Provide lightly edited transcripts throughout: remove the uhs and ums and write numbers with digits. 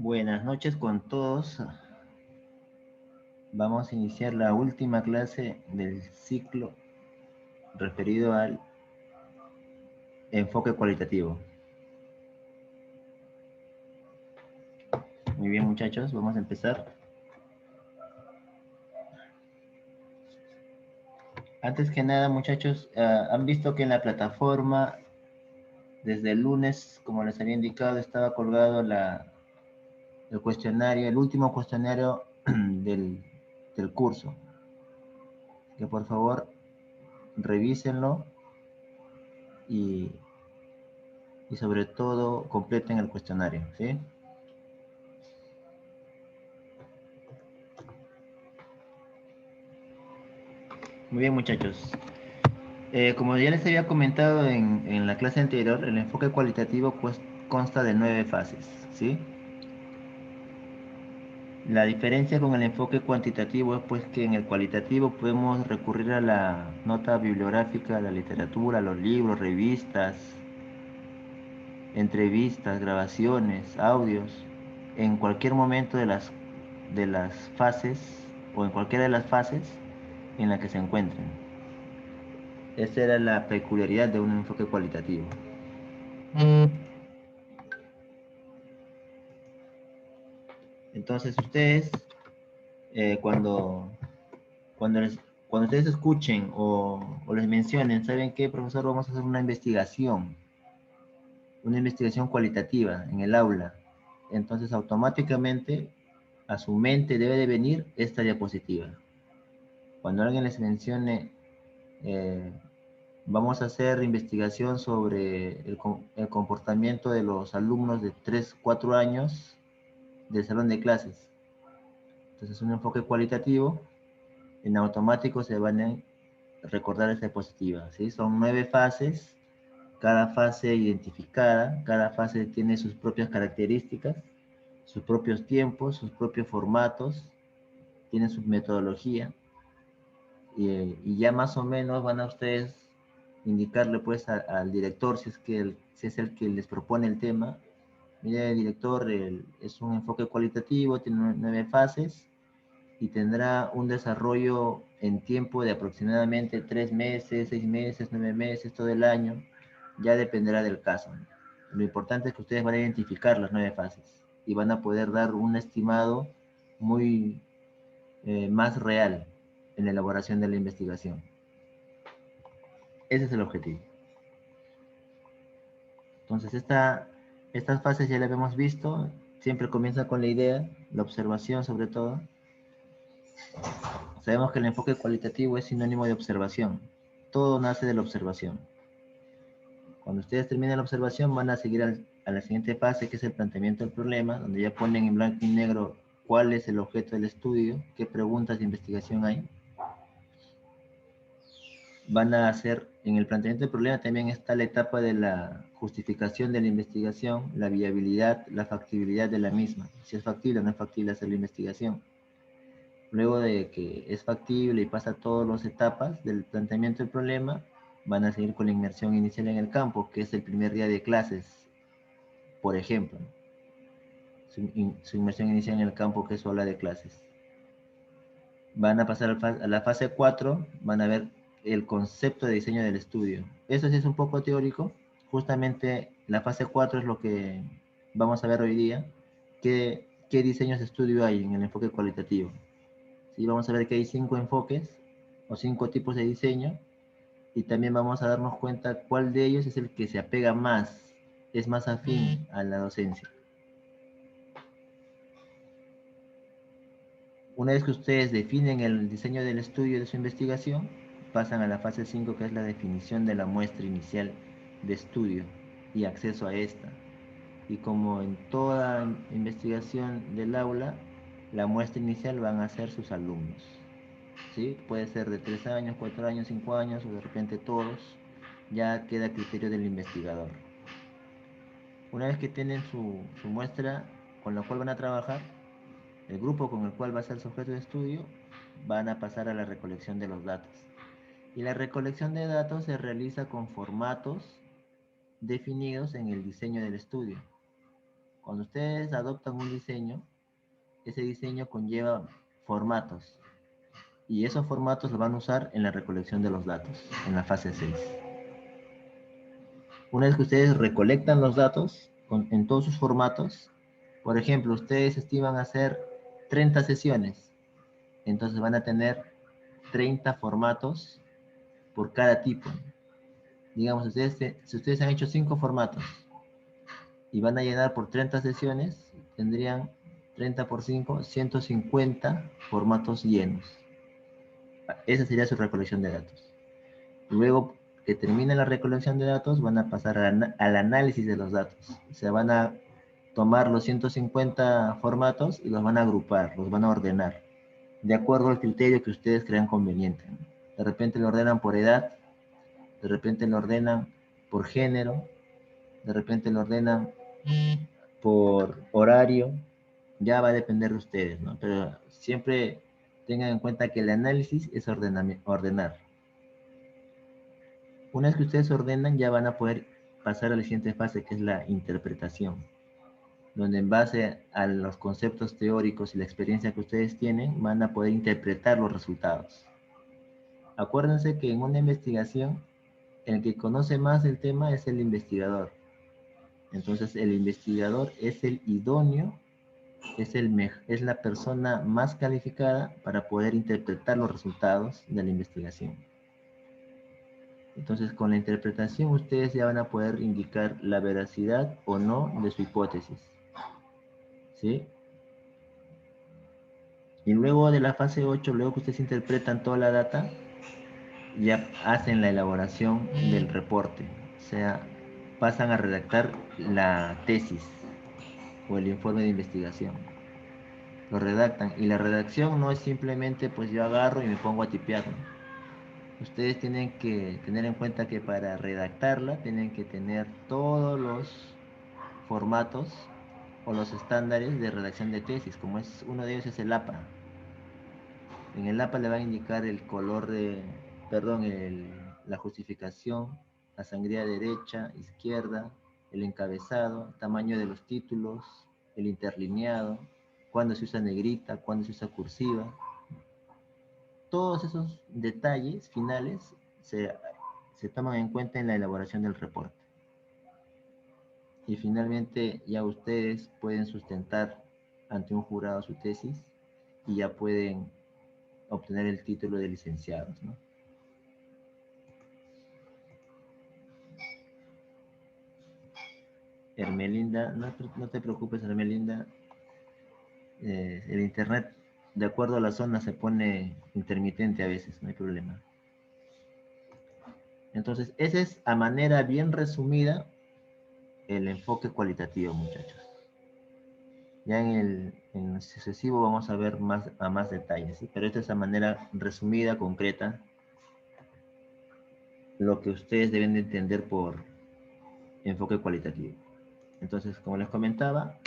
Buenas noches con todos. Vamos a iniciar la última clase del ciclo referido al enfoque cualitativo. Muy bien, muchachos, vamos a empezar. Antes que nada, muchachos, han visto que en la plataforma, desde el lunes, como les había indicado, estaba colgado el cuestionario, el último cuestionario del curso. Que por favor revísenlo y sobre todo completen el cuestionario, ¿sí? Muy bien, muchachos. Como ya les había comentado en la clase anterior, el enfoque cualitativo consta de 9 fases, ¿sí? La diferencia con el enfoque cuantitativo es pues que en el cualitativo podemos recurrir a la nota bibliográfica, a la literatura, a los libros, revistas, entrevistas, grabaciones, audios, en cualquier momento de las fases o en cualquiera de las fases en la que se encuentren. Esa era la peculiaridad de un enfoque cualitativo. Entonces ustedes, eh, cuando, cuando, cuando ustedes escuchen o les mencionen, ¿saben qué, profesor? Vamos a hacer una investigación cualitativa en el aula. Entonces automáticamente a su mente debe de venir esta diapositiva. Cuando alguien les mencione, eh, vamos a hacer investigación sobre el comportamiento de los alumnos de 3, 4 años del salón de clases. Entonces un enfoque cualitativo, en automático se van a recordar esta diapositiva, ¿sí? Son 9 fases, cada fase identificada, cada fase tiene sus propias características, sus propios tiempos, sus propios formatos, tiene su metodología, y ya más o menos van a ustedes indicarle pues al director, si es el que les propone el tema. Mire, director, es un enfoque cualitativo, tiene 9 fases, y tendrá un desarrollo en tiempo de aproximadamente 3 meses, 6 meses, 9 meses, todo el año. Ya dependerá del caso. Lo importante es que ustedes van a identificar las 9 fases y van a poder dar un estimado muy más real en la elaboración de la investigación. Ese es el objetivo. Entonces, estas fases ya las hemos visto. Siempre comienza con la idea, la observación sobre todo. Sabemos que el enfoque cualitativo es sinónimo de observación. Todo nace de la observación. Cuando ustedes terminen la observación, van a seguir a la siguiente fase, que es el planteamiento del problema, donde ya ponen en blanco y negro cuál es el objeto del estudio, qué preguntas de investigación hay. Van a hacer, en el planteamiento del problema también está la etapa de la justificación de la investigación, la viabilidad, la factibilidad de la misma, si es factible o no es factible hacer la investigación. Luego de que es factible y pasa todas las etapas del planteamiento del problema, van a seguir con la inmersión inicial en el campo, que es el primer día de clases, por ejemplo. Su inmersión inicial en el campo, que es su aula de clases. Van a pasar a la fase 4, van a ver el concepto de diseño del estudio. Eso sí es un poco teórico, justamente la fase 4 es lo que vamos a ver hoy día, qué diseños de estudio hay en el enfoque cualitativo. ¿Sí? Vamos a ver que hay 5 enfoques o 5 tipos de diseño, y también vamos a darnos cuenta cuál de ellos es el que se apega más, es más afín a la docencia. Una vez que ustedes definen el diseño del estudio de su investigación, pasan a la fase 5, que es la definición de la muestra inicial de estudio y acceso a esta. Y como en toda investigación del aula, la muestra inicial van a ser sus alumnos. ¿Sí? Puede ser de 3 años, 4 años, 5 años, o de repente todos. Ya queda a criterio del investigador. Una vez que tienen su muestra con la cual van a trabajar, el grupo con el cual va a ser su objeto de estudio, van a pasar a la recolección de los datos. Y la recolección de datos se realiza con formatos definidos en el diseño del estudio. Cuando ustedes adoptan un diseño, ese diseño conlleva formatos. Y esos formatos los van a usar en la recolección de los datos, en la fase 6. Una vez que ustedes recolectan los datos en todos sus formatos, por ejemplo, ustedes estiman hacer 30 sesiones, entonces van a tener 30 formatos por cada tipo. Digamos, si ustedes han hecho 5 formatos y van a llenar por 30 sesiones, tendrían 30 por 5, 150 formatos llenos. Esa sería su recolección de datos. Luego que termine la recolección de datos, van a pasar al análisis de los datos. O sea, van a tomar los 150 formatos y los van a agrupar, los van a ordenar, de acuerdo al criterio que ustedes crean conveniente. De repente lo ordenan por edad, de repente lo ordenan por género, de repente lo ordenan por horario, ya va a depender de ustedes, ¿no? Pero siempre tengan en cuenta que el análisis es ordenar. Una vez que ustedes ordenan, ya van a poder pasar a la siguiente fase, que es la interpretación, donde en base a los conceptos teóricos y la experiencia que ustedes tienen, van a poder interpretar los resultados. Acuérdense que en una investigación, el que conoce más el tema es el investigador. Entonces, el investigador es el idóneo, es la persona más calificada para poder interpretar los resultados de la investigación. Entonces, con la interpretación ustedes ya van a poder indicar la veracidad o no de su hipótesis. ¿Sí? Y luego de la fase 8, luego que ustedes interpretan toda la data, ya hacen la elaboración del reporte. O sea, pasan a redactar la tesis o el informe de investigación. Lo redactan. Y la redacción no es simplemente pues yo agarro y me pongo a tipear, ¿no? Ustedes tienen que tener en cuenta que para redactarla tienen que tener todos los formatos o los estándares de redacción de tesis, como es uno de ellos es el APA. En el APA le va a indicar el color de, perdón, la justificación, la sangría derecha, izquierda, el encabezado, tamaño de los títulos, el interlineado, cuándo se usa negrita, cuándo se usa cursiva. Todos esos detalles finales se toman en cuenta en la elaboración del reporte. Y finalmente ya ustedes pueden sustentar ante un jurado su tesis y ya pueden obtener el título de licenciados, ¿no? Hermelinda, no te preocupes, Hermelinda. El internet, de acuerdo a la zona, se pone intermitente a veces, no hay problema. Entonces, ese es a manera bien resumida el enfoque cualitativo, muchachos. Ya en el sucesivo vamos a ver más detalles, ¿sí? Pero esta es a manera resumida, concreta, lo que ustedes deben de entender por enfoque cualitativo. Entonces, como les comentaba,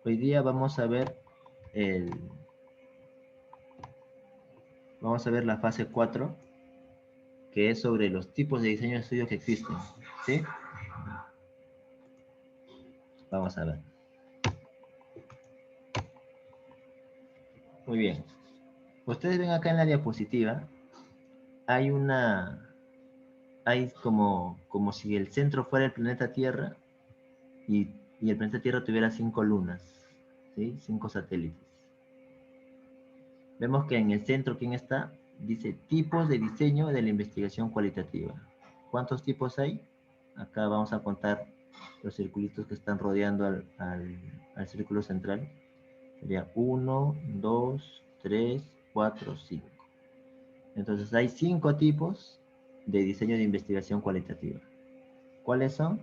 hoy día vamos a ver la fase 4, que es sobre los tipos de diseño de estudio que existen, ¿sí? Vamos a ver. Muy bien. Ustedes ven acá en la diapositiva, hay como si el centro fuera el planeta Tierra y el planeta Tierra tuviera 5 lunas, ¿sí? 5 satélites. Vemos que en el centro, ¿quién está? Dice tipos de diseño de la investigación cualitativa. ¿Cuántos tipos hay? Acá vamos a contar los circulitos que están rodeando al círculo central. Sería 1, 2, 3, 4, 5. Entonces hay 5 tipos de diseño de investigación cualitativa. ¿Cuáles son?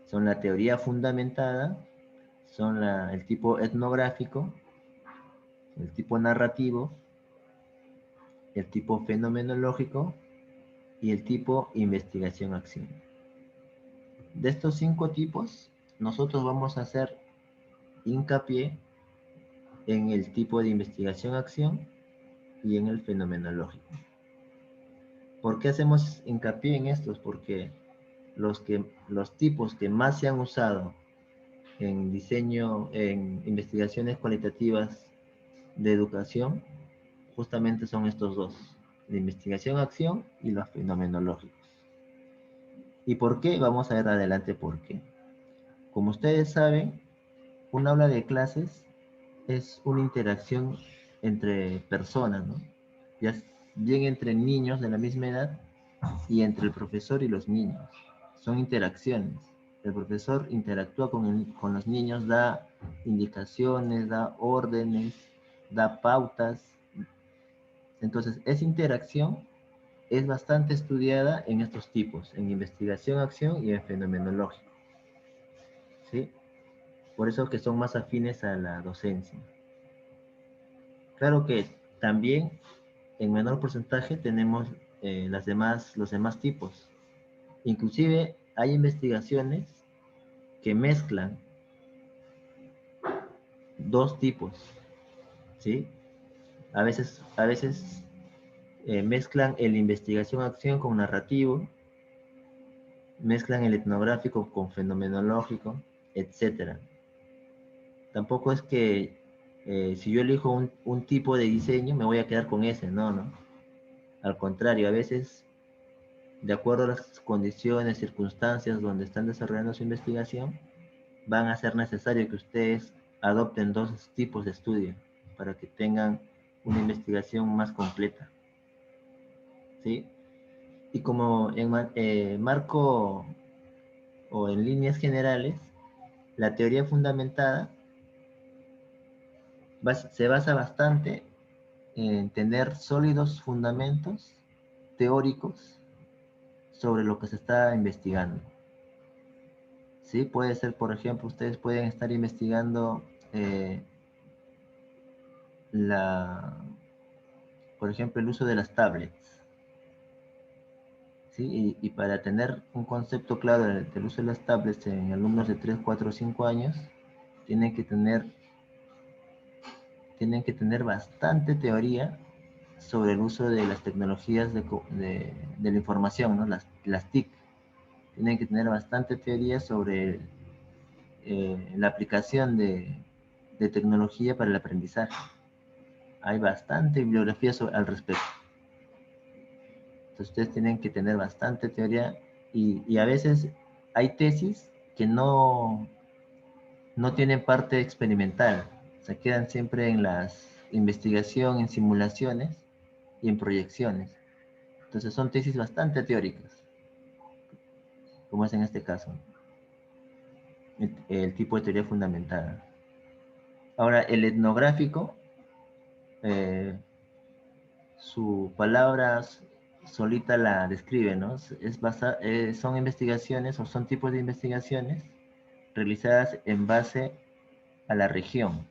Son la teoría fundamentada, son el tipo etnográfico, el tipo narrativo, el tipo fenomenológico y el tipo investigación-acción. De estos 5 tipos, nosotros vamos a hacer hincapié en el tipo de investigación-acción y en el fenomenológico. ¿Por qué hacemos hincapié en estos? Porque los tipos que más se han usado en diseño, en investigaciones cualitativas de educación, justamente son estos dos, la investigación-acción y los fenomenológicos. ¿Y por qué? Vamos a ver adelante por qué. Como ustedes saben, un aula de clases es una interacción entre personas, ¿no? Ya bien entre niños de la misma edad y entre el profesor y los niños. Son interacciones. El profesor interactúa con los niños, da indicaciones, da órdenes, da pautas. Entonces, esa interacción es bastante estudiada en estos tipos, en investigación, acción y en fenomenológico. ¿Sí? Por eso que son más afines a la docencia. Claro que también en menor porcentaje tenemos los demás tipos. Inclusive hay investigaciones que mezclan dos tipos, ¿sí? A veces mezclan el investigación-acción con narrativo, mezclan el etnográfico con fenomenológico, etcétera. Tampoco es que si yo elijo un tipo de diseño me voy a quedar con ese, no, no. Al contrario, a veces, de acuerdo a las condiciones, circunstancias donde están desarrollando su investigación, van a ser necesario que ustedes adopten dos tipos de estudio para que tengan una investigación más completa, ¿sí? Y como en marco o en líneas generales, la teoría fundamentada se basa bastante en tener sólidos fundamentos teóricos sobre lo que se está investigando. ¿Sí? Puede ser, por ejemplo, ustedes pueden estar investigando eh, por ejemplo, el uso de las tablets. ¿Sí? Y para tener un concepto claro del uso de las tablets en alumnos de 3, 4, 5 años, tienen que tener, tienen que tener bastante teoría sobre el uso de las tecnologías de la información, ¿no? Las TIC. Tienen que tener bastante teoría sobre la aplicación de tecnología para el aprendizaje. Hay bastante bibliografía al respecto. Entonces ustedes tienen que tener bastante teoría y a veces hay tesis que no tienen parte experimental. Se quedan siempre en la investigación, en simulaciones y en proyecciones. Entonces son tesis bastante teóricas, como es en este caso, el tipo de teoría fundamentada. Ahora, el etnográfico, eh, su palabra solita la describe, ¿no? Son investigaciones o son tipos de investigaciones realizadas en base a la región,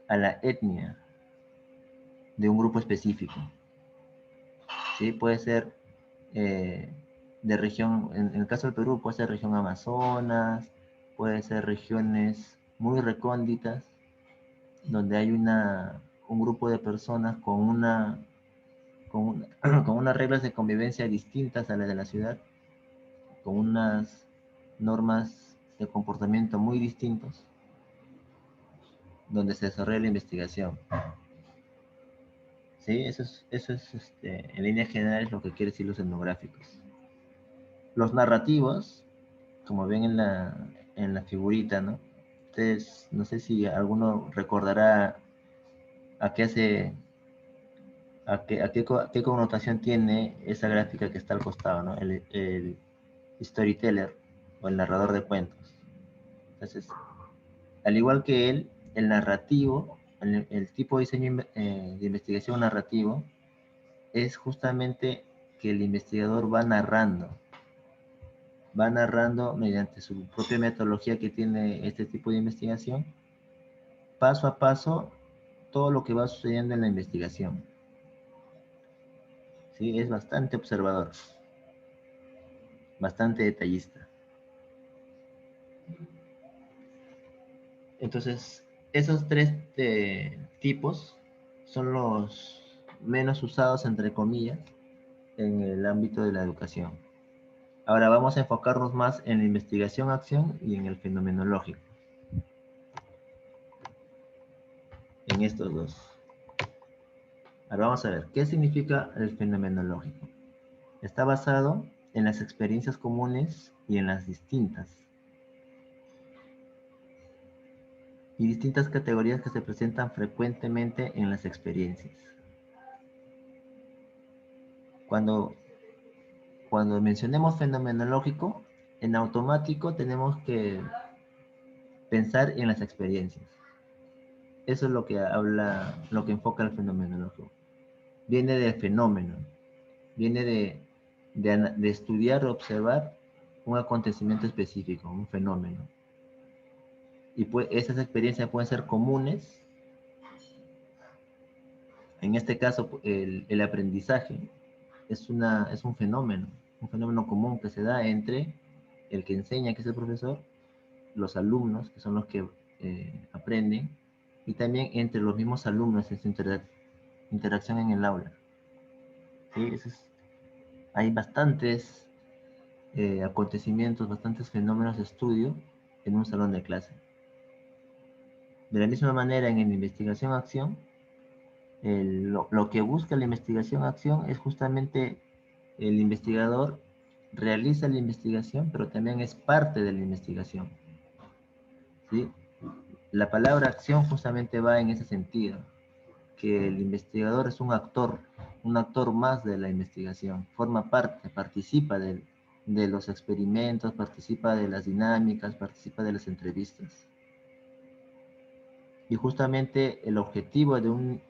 a la etnia de un grupo específico. ¿Sí? Puede ser eh, de región, en el caso del Perú, puede ser región Amazonas, puede ser regiones muy recónditas, donde hay un grupo de personas con unas reglas de convivencia distintas a las de la ciudad, con unas normas de comportamiento muy distintos, donde se desarrolla la investigación. ¿Sí? En líneas generales lo que quiere decir los etnográficos. Los narrativos, como ven en la figurita, ¿no? Ustedes, no sé si alguno recordará a qué hace, qué connotación tiene esa gráfica que está al costado, ¿no? El storyteller o el narrador de cuentos. Entonces, al igual que él, el narrativo, el tipo de diseño de investigación narrativo, es justamente que el investigador va narrando mediante su propia metodología que tiene este tipo de investigación, paso a paso, todo lo que va sucediendo en la investigación. ¿Sí? Es bastante observador, bastante detallista. Entonces, esos tres tipos son los menos usados, entre comillas, en el ámbito de la educación. Ahora vamos a enfocarnos más en la investigación-acción y en el fenomenológico. En estos dos. Ahora vamos a ver, ¿qué significa el fenomenológico? Está basado en las experiencias comunes y en las distintas categorías que se presentan frecuentemente en las experiencias. Cuando mencionemos fenomenológico, en automático tenemos que pensar en las experiencias. Eso es lo que habla, lo que enfoca el fenomenológico. Viene del fenómeno, viene de estudiar o observar un acontecimiento específico, un fenómeno. Y pues esas experiencias pueden ser comunes. En este caso, el aprendizaje es un fenómeno común que se da entre el que enseña, que es el profesor, los alumnos, que son los que aprenden, y también entre los mismos alumnos en su interacción en el aula. ¿Sí? Hay bastantes acontecimientos, bastantes fenómenos de estudio en un salón de clase. De la misma manera, en la investigación-acción, lo que busca la investigación-acción es justamente el investigador realiza la investigación, pero también es parte de la investigación. ¿Sí? La palabra acción justamente va en ese sentido, que el investigador es un actor más de la investigación, forma parte, participa de los experimentos, participa de las dinámicas, participa de las entrevistas. Y justamente el objetivo de un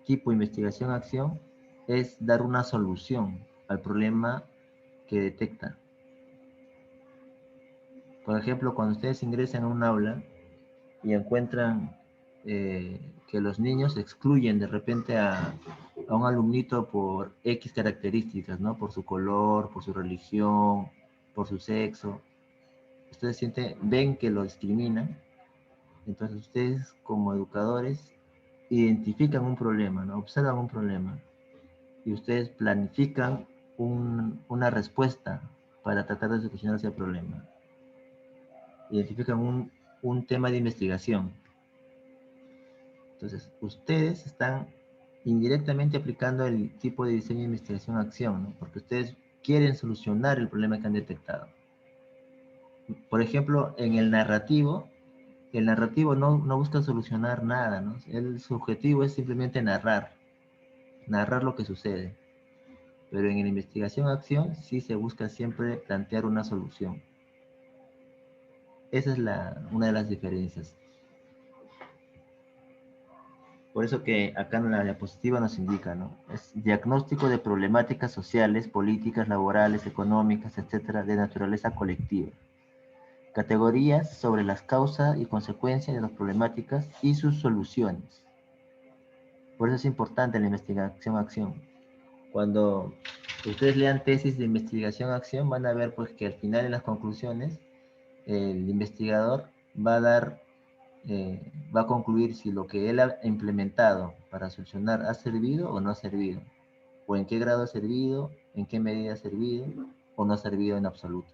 tipo de investigación-acción es dar una solución al problema que detecta. Por ejemplo, cuando ustedes ingresan a un aula y encuentran que los niños excluyen de repente a un alumnito por X características, ¿no? Por su color, por su religión, por su sexo. Ustedes ven que lo discriminan, entonces ustedes como educadores identifican un problema, ¿no? Observan un problema y ustedes planifican una respuesta para tratar de solucionar ese problema. Identifican un tema de investigación. Entonces, ustedes están indirectamente aplicando el tipo de diseño de investigación-acción, ¿no? Porque ustedes quieren solucionar el problema que han detectado. Por ejemplo, en el narrativo no busca solucionar nada, ¿no? Su objetivo es simplemente narrar lo que sucede. Pero en la investigación-acción sí se busca siempre plantear una solución. Esa es una de las diferencias. Por eso que acá en la diapositiva nos indica, ¿no? Es diagnóstico de problemáticas sociales, políticas, laborales, económicas, etcétera, de naturaleza colectiva. Categorías sobre las causas y consecuencias de las problemáticas y sus soluciones. Por eso es importante la investigación-acción. Cuando ustedes lean tesis de investigación-acción, van a ver pues que al final en las conclusiones, el investigador va a concluir si lo que él ha implementado para solucionar ha servido o no ha servido, o en qué grado ha servido, en qué medida ha servido, o no ha servido en absoluto.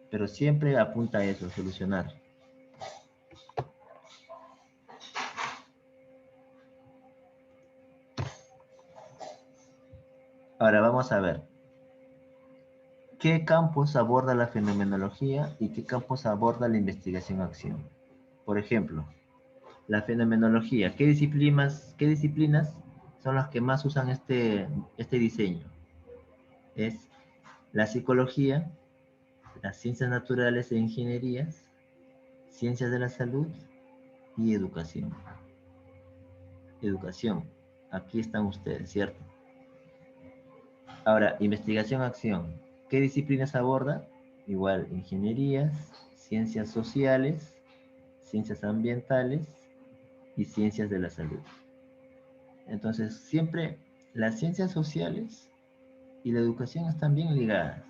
Pero siempre apunta a eso, solucionar. Ahora vamos a ver, ¿qué campos aborda la fenomenología y qué campos aborda la investigación-acción? Por ejemplo, la fenomenología, ¿qué disciplinas son las que más usan este diseño? Es la psicología, las ciencias naturales e ingenierías, ciencias de la salud y educación. Educación, aquí están ustedes, ¿cierto? Ahora, investigación-acción, ¿qué disciplinas aborda? Igual, ingenierías, ciencias sociales, ciencias ambientales y ciencias de la salud. Entonces, siempre las ciencias sociales y la educación están bien ligadas,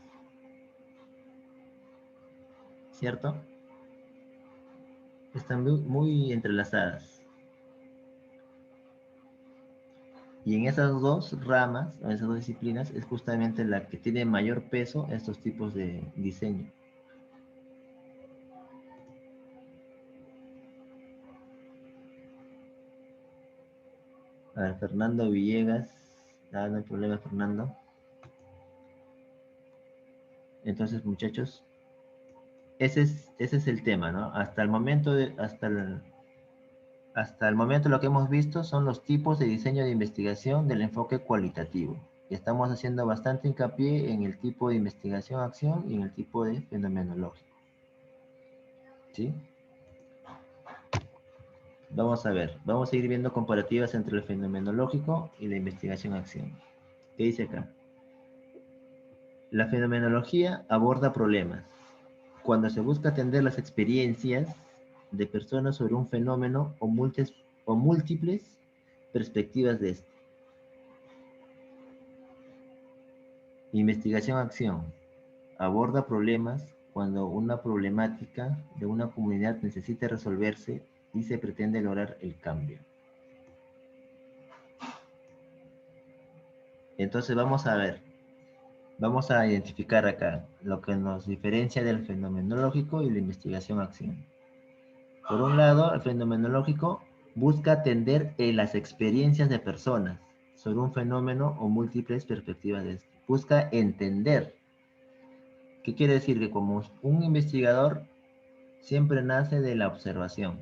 ¿cierto? Están muy entrelazadas. Y en esas dos ramas, en esas dos disciplinas, es justamente la que tiene mayor peso estos tipos de diseño. A ver, Fernando Villegas. Ah, no hay problema, Fernando. Entonces, muchachos, ese es el tema, ¿no? Hasta el momento lo que hemos visto son los tipos de diseño de investigación del enfoque cualitativo. Y estamos haciendo bastante hincapié en el tipo de investigación-acción y en el tipo de fenomenológico. ¿Sí? Vamos a ver, vamos a ir viendo comparativas entre el fenomenológico y la investigación-acción. ¿Qué dice acá? La fenomenología aborda problemas. Cuando se busca atender las experiencias de personas sobre un fenómeno o múltiples perspectivas de este. Investigación-acción. Aborda problemas cuando una problemática de una comunidad necesita resolverse y se pretende lograr el cambio. Entonces vamos a ver, vamos a identificar acá lo que nos diferencia del fenomenológico y la investigación-acción. Por un lado, el fenomenológico busca atender las experiencias de personas sobre un fenómeno o múltiples perspectivas de este. Busca entender. ¿Qué quiere decir? Que como un investigador siempre nace de la observación.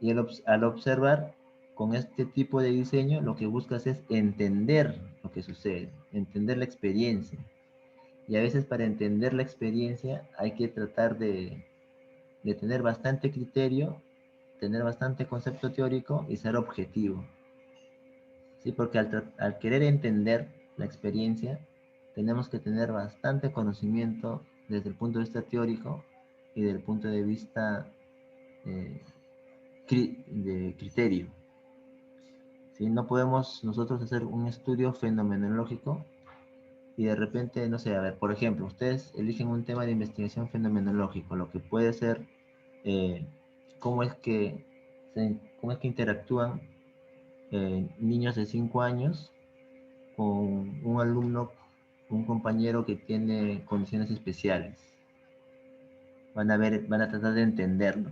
Y al observar con este tipo de diseño, lo que buscas es entender lo que sucede, entender la experiencia. Y a veces para entender la experiencia hay que tratar de tener bastante criterio, tener bastante concepto teórico y ser objetivo. ¿Sí? Porque al querer entender la experiencia, tenemos que tener bastante conocimiento desde el punto de vista teórico y desde el punto de vista eh, de criterio. ¿Sí? No podemos nosotros hacer un estudio fenomenológico y de repente, no sé, a ver, por ejemplo, ustedes eligen un tema de investigación fenomenológico, lo que puede ser eh, cómo es que cómo es que interactúan niños de 5 años con un alumno, un compañero que tiene condiciones especiales. Van a tratar de entenderlo,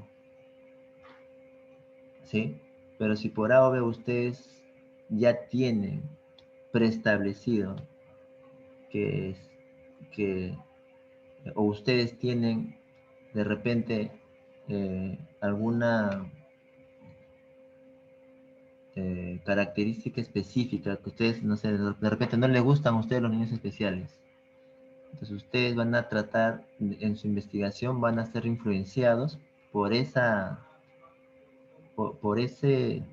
¿sí? Pero si por A o B ustedes ya tienen preestablecido que, que o ustedes tienen de repente alguna característica específica que ustedes, no sé, de repente no les gustan a ustedes los niños especiales. Entonces ustedes van a tratar, en su investigación, van a ser influenciados por por ese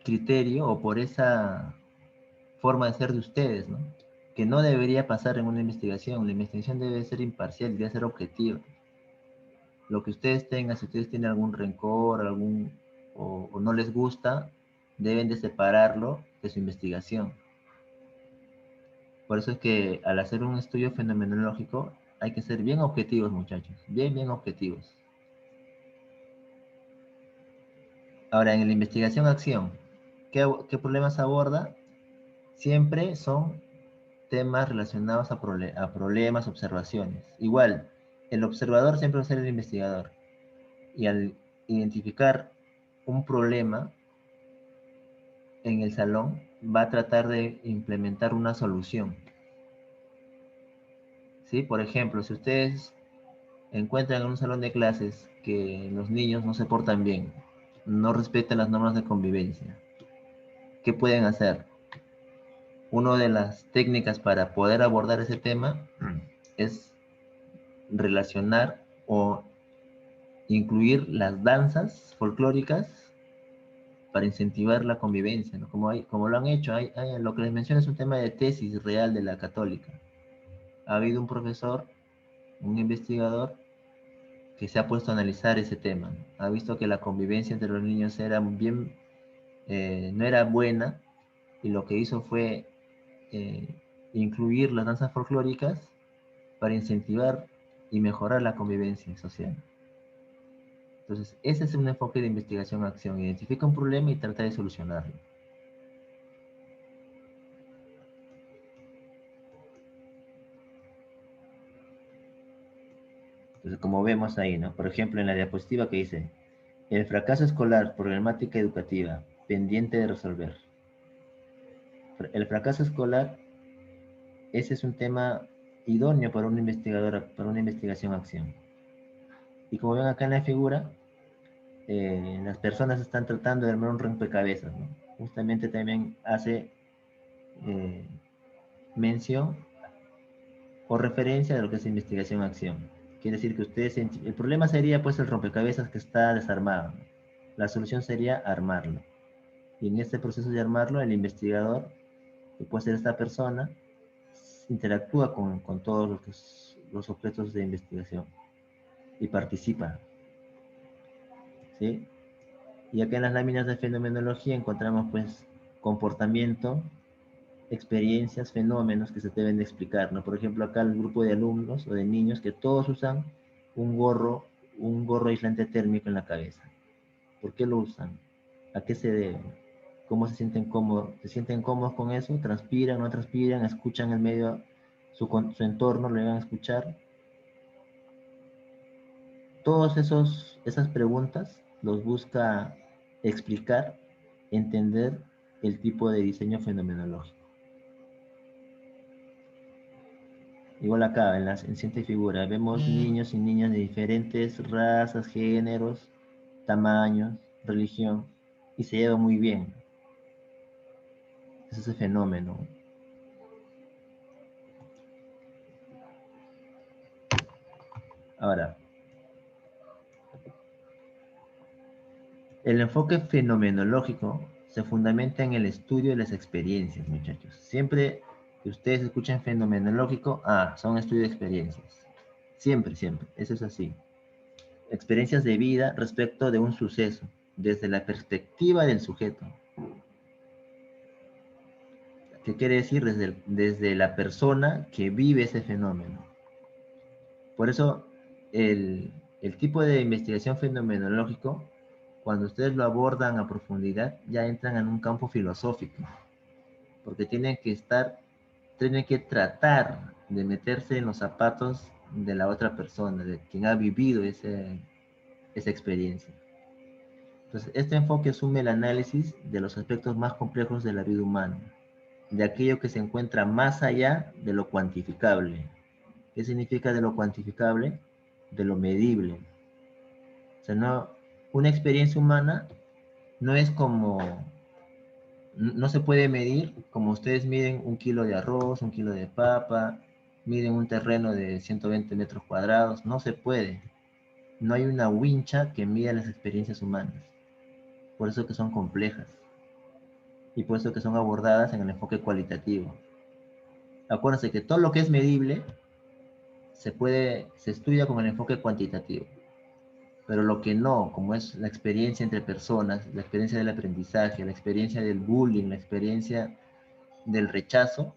criterio o por esa forma de ser de ustedes, ¿no? Que no debería pasar en una investigación. La investigación debe ser imparcial, debe ser objetiva. Lo que ustedes tengan, si ustedes tienen algún rencor, o no les gusta, deben de separarlo de su investigación. Por eso es que al hacer un estudio fenomenológico hay que ser bien objetivos, muchachos, bien objetivos. Ahora, en la investigación-acción, ¿qué problemas aborda? Siempre son temas relacionados a problemas, observaciones. Igual, el observador siempre va a ser el investigador. Y al identificar un problema en el salón, va a tratar de implementar una solución. ¿Sí? Por ejemplo, si ustedes encuentran en un salón de clases que los niños no se portan bien, no respetan las normas de convivencia, ¿qué pueden hacer? Una de las técnicas para poder abordar ese tema es relacionar o incluir las danzas folclóricas para incentivar la convivencia, ¿no? Como lo han hecho, lo que les menciono es un tema de tesis real de la Católica. Ha habido un profesor, un investigador, que se ha puesto a analizar ese tema. Ha visto que la convivencia entre los niños era no era buena, y lo que hizo fue eh, incluir las danzas folclóricas para incentivar y mejorar la convivencia social. Entonces, ese es un enfoque de investigación-acción. Identifica un problema y trata de solucionarlo. Entonces, como vemos ahí, ¿no? Por ejemplo, en la diapositiva que dice, el fracaso escolar, problemática educativa, pendiente de resolver. El fracaso escolar, ese es un tema idóneo para un investigador, para una investigación-acción. Y como ven acá en la figura, las personas están tratando de armar un rompecabezas, ¿no? Justamente también hace eh, mención o referencia de lo que es investigación-acción. Quiere decir que ustedes, el problema sería pues el rompecabezas que está desarmado, ¿no? La solución sería armarlo. Y en este proceso de armarlo, el investigador, que puede ser esta persona, interactúa con todos los objetos de investigación y participa, ¿sí? Y acá en las láminas de fenomenología encontramos pues comportamiento, experiencias, fenómenos que se deben de explicar, ¿no? Por ejemplo, acá el grupo de alumnos o de niños que todos usan un gorro aislante térmico en la cabeza. ¿Por qué lo usan? ¿A qué se debe? ¿Cómo se sienten cómodos? ¿Se sienten cómodos con eso? ¿Transpiran, no transpiran? ¿Escuchan el medio, su entorno, lo van a escuchar? Todas esas preguntas los busca explicar, entender el tipo de diseño fenomenológico. Igual acá, en la siguiente figura, vemos niños y niñas de diferentes razas, géneros, tamaños, religión, y se lleva muy bien. Es ese fenómeno. Ahora, el enfoque fenomenológico se fundamenta en el estudio de las experiencias, muchachos. Siempre que ustedes escuchen fenomenológico, son estudio de experiencias. Siempre, siempre. Eso es así. Experiencias de vida respecto de un suceso, desde la perspectiva del sujeto. ¿Qué quiere decir? Desde la persona que vive ese fenómeno. Por eso, el tipo de investigación fenomenológico, cuando ustedes lo abordan a profundidad, ya entran en un campo filosófico, porque tienen que tratar de meterse en los zapatos de la otra persona, de quien ha vivido esa experiencia. Entonces, este enfoque asume el análisis de los aspectos más complejos de la vida humana, de aquello que se encuentra más allá de lo cuantificable. ¿Qué significa de lo cuantificable? De lo medible. O sea, una experiencia humana no es como, no se puede medir como ustedes miden un kilo de arroz, un kilo de papa, miden un terreno de 120 metros cuadrados, no se puede. No hay una wincha que mida las experiencias humanas. Por eso que son complejas y por eso que son abordadas en el enfoque cualitativo. Acuérdense que todo lo que es medible se estudia con el enfoque cuantitativo. Pero lo que no, como es la experiencia entre personas, la experiencia del aprendizaje, la experiencia del bullying, la experiencia del rechazo,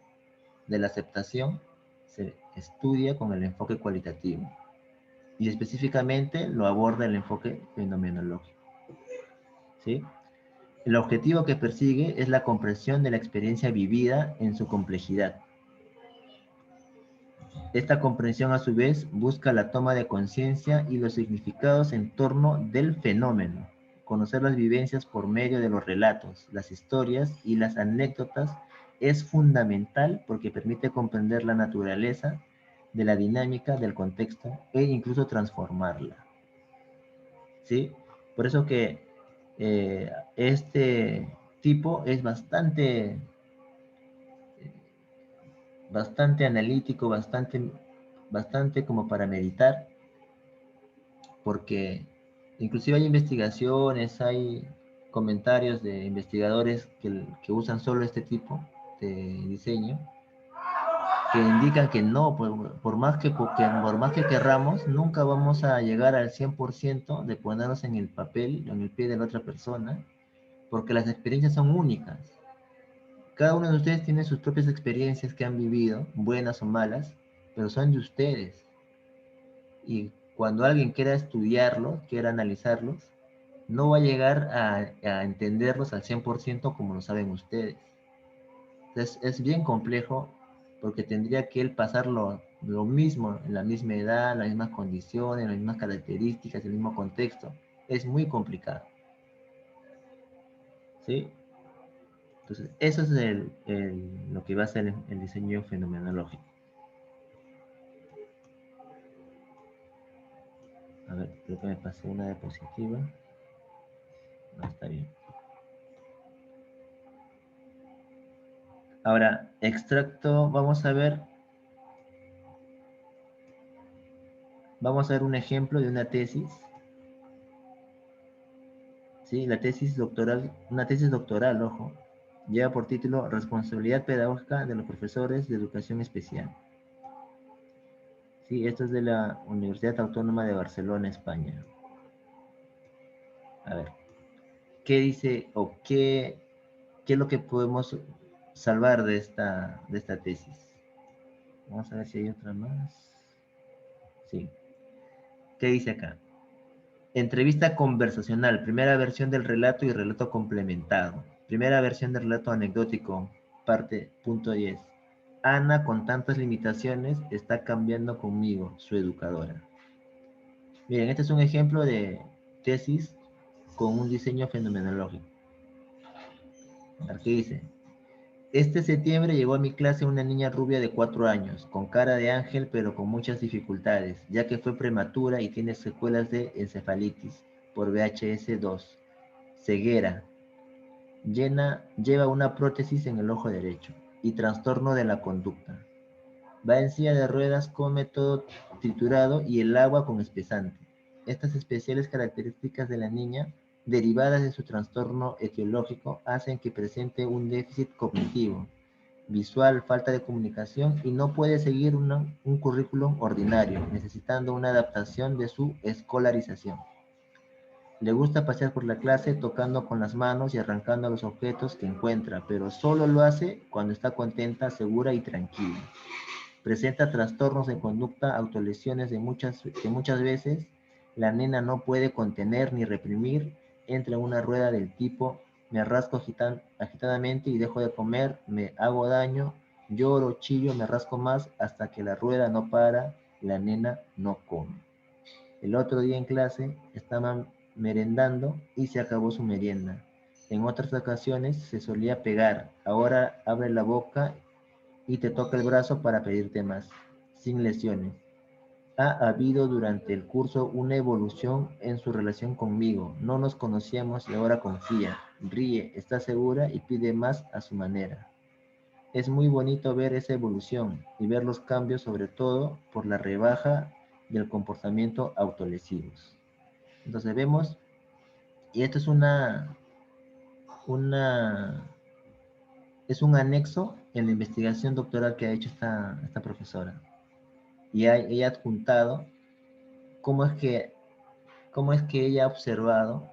de la aceptación, se estudia con el enfoque cualitativo. Y específicamente lo aborda el enfoque fenomenológico. ¿Sí? El objetivo que persigue es la comprensión de la experiencia vivida en su complejidad. Esta comprensión, a su vez, busca la toma de conciencia y los significados en torno del fenómeno. Conocer las vivencias por medio de los relatos, las historias y las anécdotas es fundamental porque permite comprender la naturaleza de la dinámica del contexto e incluso transformarla. ¿Sí? Por eso que este tipo es bastante analítico, bastante como para meditar, porque inclusive hay investigaciones, hay comentarios de investigadores que usan solo este tipo de diseño, que indican que no, por más que querramos, nunca vamos a llegar al 100% de ponernos en el papel, en el pie de la otra persona, porque las experiencias son únicas. Cada uno de ustedes tiene sus propias experiencias que han vivido, buenas o malas, pero son de ustedes. Y cuando alguien quiera estudiarlos, quiera analizarlos, no va a llegar a entenderlos al 100% como lo saben ustedes. Entonces es bien complejo porque tendría que él pasarlo lo mismo, en la misma edad, las mismas condiciones, las mismas características, el mismo contexto. Es muy complicado. ¿Sí? Entonces, eso es lo que va a ser el diseño fenomenológico. A ver, creo que me pasé una diapositiva. No, está bien. Ahora, extracto, vamos a ver un ejemplo de una tesis. ¿Sí? La tesis doctoral, una tesis doctoral, ojo, lleva por título Responsabilidad pedagógica de los profesores de educación especial. Sí, esto es de la Universidad Autónoma de Barcelona, España. A ver, ¿qué dice o qué es lo que podemos salvar de esta tesis? Vamos a ver si hay otra más. Sí. ¿Qué dice acá? Entrevista conversacional, primera versión del relato y relato complementado. Primera versión del relato anecdótico, parte punto 10. Ana, con tantas limitaciones, está cambiando conmigo, su educadora. Miren, este es un ejemplo de tesis con un diseño fenomenológico. Aquí dice, este septiembre llegó a mi clase una niña rubia de 4 años, con cara de ángel pero con muchas dificultades, ya que fue prematura y tiene secuelas de encefalitis por VHS2, ceguera, lleva una prótesis en el ojo derecho y trastorno de la conducta. Va en silla de ruedas, come todo triturado y el agua con espesante. Estas especiales características de la niña, derivadas de su trastorno etiológico, hacen que presente un déficit cognitivo, visual, falta de comunicación y no puede seguir un currículum ordinario, necesitando una adaptación de su escolarización. Le gusta pasear por la clase tocando con las manos y arrancando los objetos que encuentra, pero solo lo hace cuando está contenta, segura y tranquila. Presenta trastornos de conducta, autolesiones que muchas veces la nena no puede contener ni reprimir. Entra en una rueda del tipo, me rasco agitadamente y dejo de comer, me hago daño, lloro, chillo, me rasco más hasta que la rueda no para, la nena no come. El otro día en clase estaban merendando y se acabó su merienda. En otras ocasiones se solía pegar, ahora abre la boca y te toca el brazo para pedirte más, sin lesiones. Ha habido durante el curso una evolución en su relación conmigo. No nos conocíamos y ahora confía, ríe, está segura y pide más a su manera. Es muy bonito ver esa evolución y ver los cambios, sobre todo por la rebaja del comportamiento autolesivos. Entonces vemos, y esto es una, es un anexo en la investigación doctoral que ha hecho esta profesora. Y ella ha adjuntado cómo es que, cómo es que ella ha observado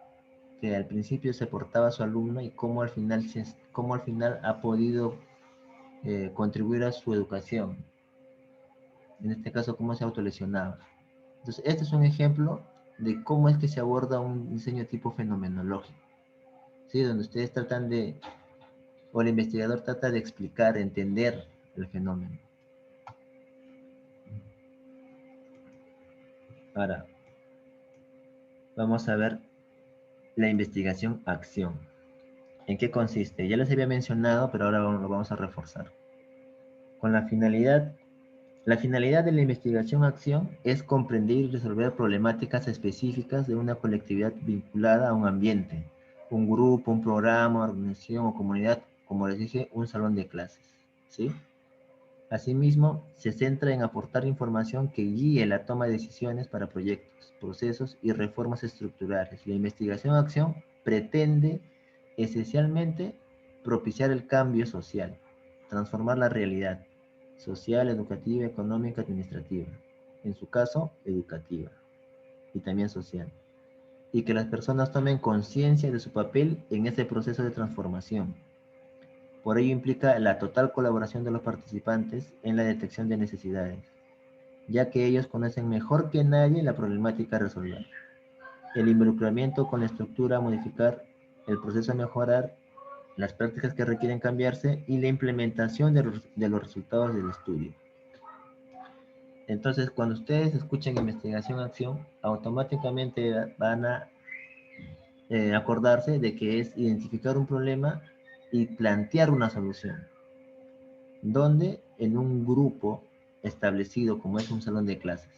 que al principio se portaba su alumno y cómo al final ha podido contribuir a su educación. En este caso, cómo se autolesionaba. Entonces, este es un ejemplo de cómo es que se aborda un diseño tipo fenomenológico. ¿Sí? Donde ustedes tratan de, o el investigador trata de explicar, entender el fenómeno. Ahora, vamos a ver la investigación-acción. ¿En qué consiste? Ya les había mencionado, pero ahora lo vamos a reforzar. Con la finalidad de la investigación-acción es comprender y resolver problemáticas específicas de una colectividad vinculada a un ambiente, un grupo, un programa, organización o comunidad, como les dije, un salón de clases, ¿sí? Asimismo, se centra en aportar información que guíe la toma de decisiones para proyectos, procesos y reformas estructurales. La investigación-acción pretende esencialmente propiciar el cambio social, transformar la realidad social, educativa, económica, administrativa. En su caso, educativa y también social. Y que las personas tomen conciencia de su papel en este proceso de transformación. Por ello implica la total colaboración de los participantes en la detección de necesidades, ya que ellos conocen mejor que nadie la problemática a resolver. El involucramiento con la estructura a modificar, el proceso a mejorar, las prácticas que requieren cambiarse y la implementación de los resultados del estudio. Entonces, cuando ustedes escuchen investigación-acción, automáticamente van a acordarse de que es identificar un problema y plantear una solución, donde en un grupo establecido como es un salón de clases,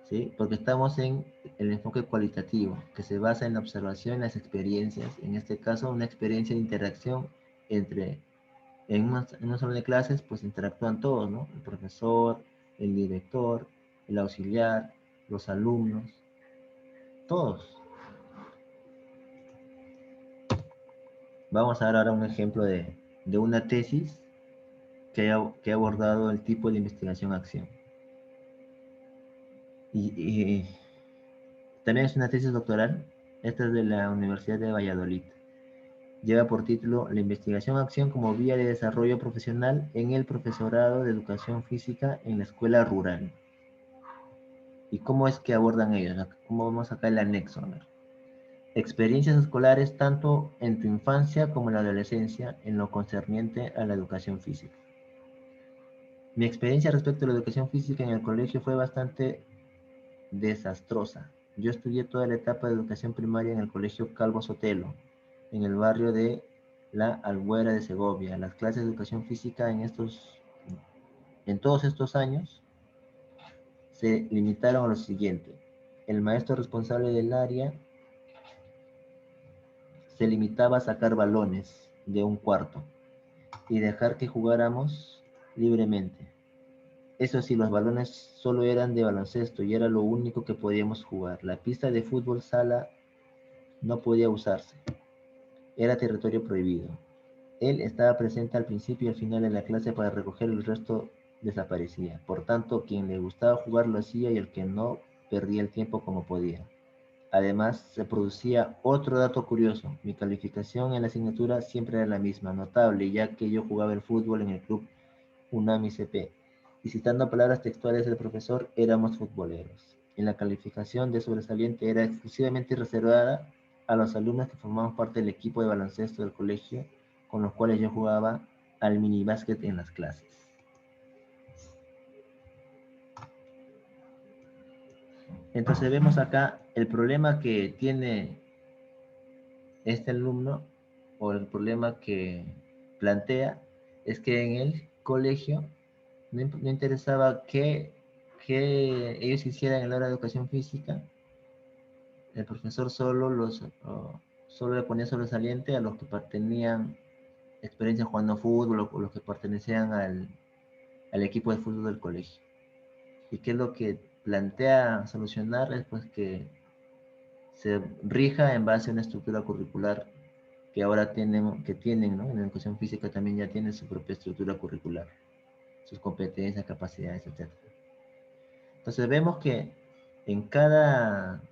¿sí? Porque estamos en el enfoque cualitativo, que se basa en la observación, en las experiencias, en este caso una experiencia de interacción entre, en un salón de clases, pues interactúan todos, ¿no? El profesor, el director, el auxiliar, los alumnos, todos. Vamos a dar ahora un ejemplo de una tesis que ha abordado el tipo de investigación-acción. Y también es una tesis doctoral, esta es de la Universidad de Valladolid. Lleva por título La investigación-acción como vía de desarrollo profesional en el profesorado de educación física en la escuela rural. ¿Y cómo es que abordan ellos? ¿Cómo vamos acá el anexo? A ver. Experiencias escolares tanto en tu infancia como en la adolescencia en lo concerniente a la educación física. Mi experiencia respecto a la educación física en el colegio fue bastante desastrosa. Yo estudié toda la etapa de educación primaria en el colegio Calvo Sotelo, en el barrio de La Albuera de Segovia. Las clases de educación física en todos estos años se limitaron a lo siguiente. El maestro responsable del área se limitaba a sacar balones de un cuarto y dejar que jugáramos libremente. Eso sí, los balones solo eran de baloncesto y era lo único que podíamos jugar. La pista de fútbol sala no podía usarse. Era territorio prohibido. Él estaba presente al principio y al final de la clase para recoger el resto desaparecía. Por tanto, quien le gustaba jugar lo hacía y el que no perdía el tiempo como podía. Además, se producía otro dato curioso. Mi calificación en la asignatura siempre era la misma, notable, ya que yo jugaba el fútbol en el club UNAMI CP. Y citando palabras textuales del profesor, éramos futboleros. En la calificación de sobresaliente era exclusivamente reservada a los alumnos que formaban parte del equipo de baloncesto del colegio, con los cuales yo jugaba al minibásquet en las clases. Entonces vemos acá el problema que tiene este alumno o el problema que plantea es que en el colegio no interesaba que ellos hicieran en la hora de educación física, el profesor solo le ponía sobresaliente a los que tenían experiencia jugando fútbol o los que pertenecían al equipo de fútbol del colegio. ¿Y qué es lo que plantea solucionar? Es pues que se rija en base a una estructura curricular que ahora tienen, ¿no? En la educación física también ya tienen su propia estructura curricular, sus competencias, capacidades, etc. Entonces vemos que en cada,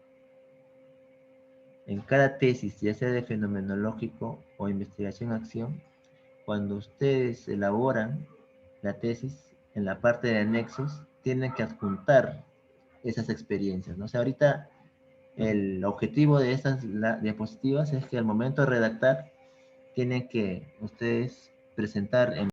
en cada tesis, ya sea de fenomenológico o investigación-acción, cuando ustedes elaboran la tesis, en la parte de anexos, tienen que adjuntar esas experiencias, ¿no? O sea, ahorita el objetivo de estas diapositivas es que al momento de redactar, tienen que ustedes presentar en